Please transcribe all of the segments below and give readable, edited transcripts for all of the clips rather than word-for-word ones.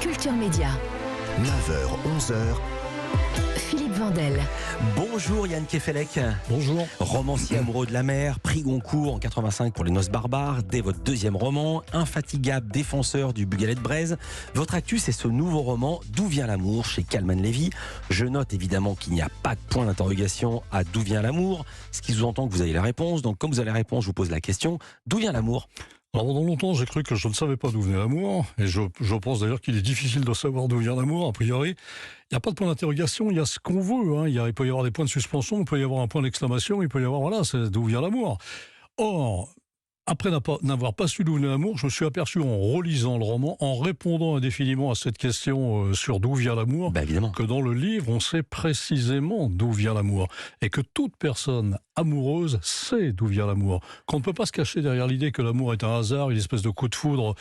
Culture Média. 9h, 11h. Philippe Vandel. Bonjour Yann Kefelec. Bonjour. Romancier amoureux de la mer, prix Goncourt en 85 pour Les Noces barbares, dès votre deuxième roman, infatigable défenseur du Bugalet de Braise. Votre actu, c'est ce nouveau roman D'où vient l'amour chez Calman Levy. Je note évidemment qu'il n'y a pas de point d'interrogation à D'où vient l'amour, ce qui sous-entend que vous avez la réponse. Donc comme vous avez la réponse, je vous pose la question. D'où vient l'amour ? Alors pendant longtemps, j'ai cru que je ne savais pas d'où venait l'amour, et je pense d'ailleurs qu'il est difficile de savoir d'où vient l'amour, a priori. Il n'y a pas de point d'interrogation, il y a ce qu'on veut, hein. Il peut y avoir des points de suspension, il peut y avoir un point d'exclamation, il peut y avoir, voilà, c'est d'où vient l'amour. Or, après n'avoir pas su d'où venait l'amour, je me suis aperçu en relisant le roman, en répondant indéfiniment à cette question sur d'où vient l'amour, Évidemment. que dans le livre, on sait précisément d'où vient l'amour. Et que toute personne amoureuse sait d'où vient l'amour. Qu'on ne peut pas se cacher derrière l'idée que l'amour est un hasard, une espèce de coup de foudre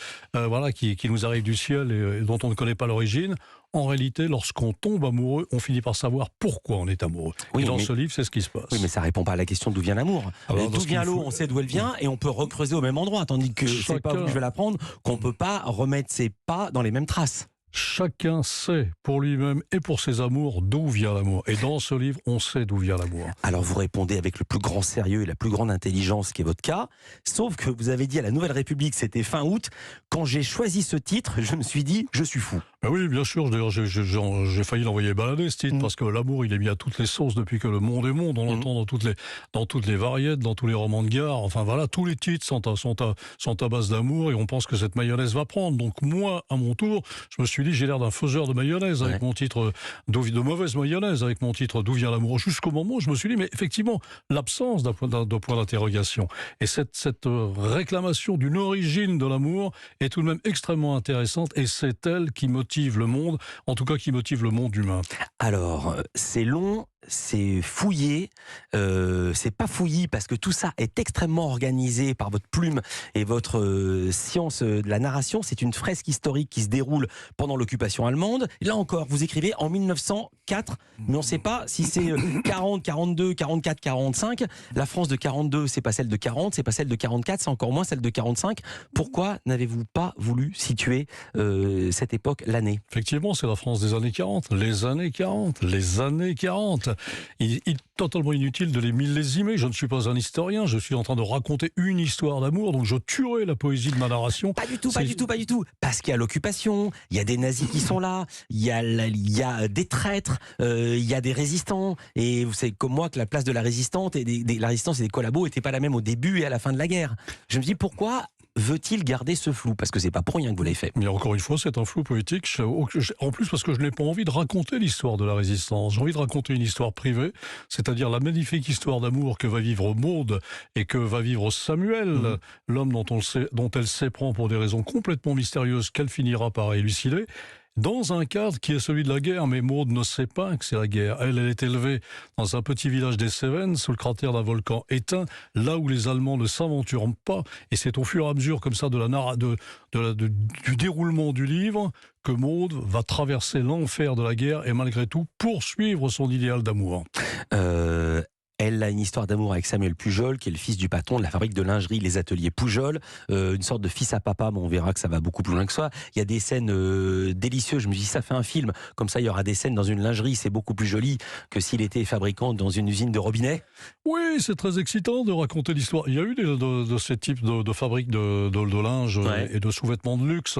qui nous arrive du ciel et dont on ne connaît pas l'origine. En réalité, lorsqu'on tombe amoureux, on finit par savoir pourquoi on est amoureux. Oui, et dans ce livre, c'est ce qui se passe. Oui, mais ça répond pas à la question d'où vient l'amour. D'où vient l'eau, on sait d'où elle vient et on peut recreuser au même endroit, tandis que c'est pas vous que je vais l'apprendre, qu'on peut pas remettre ses pas dans les mêmes traces. Chacun sait pour lui-même et pour ses amours d'où vient l'amour. Et dans ce livre, on sait d'où vient l'amour. Alors vous répondez avec le plus grand sérieux et la plus grande intelligence qui est votre cas, sauf que vous avez dit à la Nouvelle République, c'était fin août, quand j'ai choisi ce titre, je me suis dit, je suis fou. Ben oui, bien sûr, d'ailleurs j'ai failli l'envoyer balader ce titre, parce que l'amour il est mis à toutes les sauces depuis que le monde est monde, on l'entend dans toutes les variettes, dans tous les romans de gare, enfin voilà, tous les titres sont à base d'amour et on pense que cette mayonnaise va prendre. Donc moi, à mon tour, je me suis dit, j'ai l'air d'un faiseur de mayonnaise avec mon titre, de mauvaise mayonnaise avec mon titre D'où vient l'amour, jusqu'au moment où je me suis dit, mais effectivement, l'absence d'un point d'interrogation et cette réclamation d'une origine de l'amour est tout de même extrêmement intéressante et c'est elle qui motive le monde, en tout cas qui motive le monde humain. Alors, c'est long, c'est fouillé, c'est pas fouillis parce que tout ça est extrêmement organisé par votre plume et votre science de la narration. C'est une fresque historique qui se déroule pendant l'occupation allemande. Là encore, vous écrivez en 1904, mais on ne sait pas si c'est 40, 42, 44, 45. La France de 42, c'est pas celle de 40, c'est pas celle de 44, c'est encore moins celle de 45. Pourquoi n'avez-vous pas voulu situer cette époque, l'année ? Effectivement, c'est la France des années 40, les années 40, les années 40. Il est totalement inutile de les millésimer. Je ne suis pas un historien, je suis en train de raconter une histoire d'amour, donc je tuerai la poésie de ma narration. Pas du tout. Parce qu'il y a l'occupation, il y a des nazis qui sont là, il y a des traîtres, il y a des résistants. Et vous savez comme moi que la place de la résistante et la résistance et des collabos n'était pas la même au début et à la fin de la guerre. Je me dis pourquoi veut-il garder ce flou ? Parce que c'est pas pour rien que vous l'avez fait. Mais encore une fois, c'est un flou poétique. En plus, parce que je n'ai pas envie de raconter l'histoire de la résistance. J'ai envie de raconter une histoire privée, c'est-à-dire la magnifique histoire d'amour que va vivre Maude et que va vivre Samuel, l'homme dont elle s'éprend pour des raisons complètement mystérieuses qu'elle finira par élucider. Dans un cadre qui est celui de la guerre, mais Maude ne sait pas que c'est la guerre. Elle est élevée dans un petit village des Cévennes, sous le cratère d'un volcan éteint, là où les Allemands ne s'aventurent pas. Et c'est au fur et à mesure, comme ça, du déroulement du livre, que Maude va traverser l'enfer de la guerre et malgré tout poursuivre son idéal d'amour. Elle a une histoire d'amour avec Samuel Pujol, qui est le fils du patron de la fabrique de lingerie Les Ateliers Pujol, une sorte de fils à papa, mais on verra que ça va beaucoup plus loin que ça. Il y a des scènes délicieuses, je me dis ça fait un film, comme ça il y aura des scènes dans une lingerie, c'est beaucoup plus joli que s'il était fabricant dans une usine de robinets. Oui, c'est très excitant de raconter l'histoire. Il y a eu de ces types de fabriques de linge et de sous-vêtements de luxe,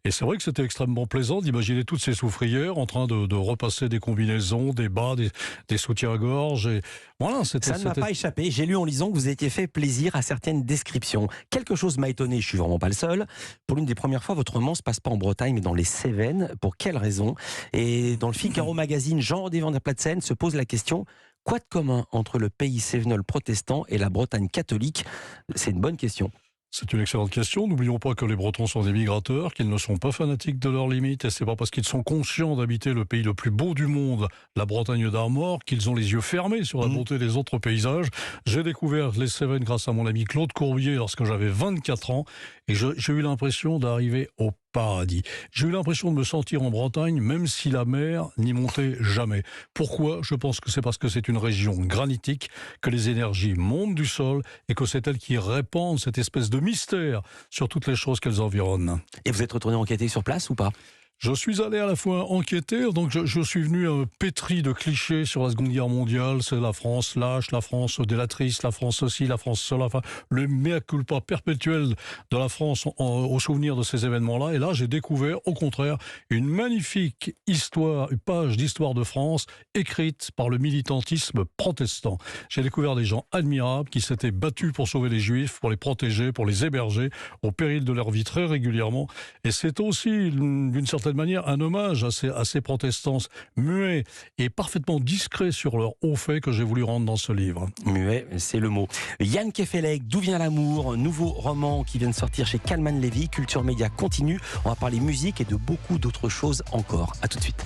et c'est vrai que c'était extrêmement plaisant d'imaginer toutes ces souffrières en train de repasser des combinaisons, des bas, des soutiens-gorge, et voilà. Ça ne m'a pas échappé. J'ai lu en lisant que vous étiez fait plaisir à certaines descriptions. Quelque chose m'a étonné, je suis vraiment pas le seul. Pour l'une des premières fois, votre roman se passe pas en Bretagne, mais dans les Cévennes. Pour quelle raison ? Et dans le Figaro Magazine, Jean-Rodé Van der Platsen se pose la question: quoi de commun entre le pays cévenol protestant et la Bretagne catholique ? C'est une bonne question. C'est une excellente question. N'oublions pas que les Bretons sont des migrateurs, qu'ils ne sont pas fanatiques de leurs limites, et c'est pas parce qu'ils sont conscients d'habiter le pays le plus beau du monde, la Bretagne d'Armor, qu'ils ont les yeux fermés sur la beauté des autres paysages. J'ai découvert les Cévennes grâce à mon ami Claude Courbier lorsque j'avais 24 ans, et j'ai eu l'impression d'arriver au paradis. J'ai eu l'impression de me sentir en Bretagne, même si la mer n'y montait jamais. Pourquoi ? Je pense que c'est parce que c'est une région granitique, que les énergies montent du sol et que c'est elles qui répandent cette espèce de mystère sur toutes les choses qu'elles environnent. Et vous êtes retourné enquêter sur place ou pas ? Je suis allé à la fois enquêter, donc je suis venu pétri de clichés sur la Seconde Guerre mondiale. C'est la France lâche, la France délatrice, la France ceci, la France cela. Enfin, le mea culpa perpétuel de la France au souvenir de ces événements-là. Et là, j'ai découvert, au contraire, une magnifique histoire, une page d'histoire de France écrite par le militantisme protestant. J'ai découvert des gens admirables qui s'étaient battus pour sauver les Juifs, pour les protéger, pour les héberger, au péril de leur vie très régulièrement. Et c'est aussi, d'une certaine manière, un hommage à ces protestants muets et parfaitement discrets sur leurs hauts faits que j'ai voulu rendre dans ce livre. Muet, c'est le mot. Yann Kefelec, D'où vient l'amour, nouveau roman qui vient de sortir chez Calman Levy. Culture Média continue. On va parler musique et de beaucoup d'autres choses encore. À tout de suite.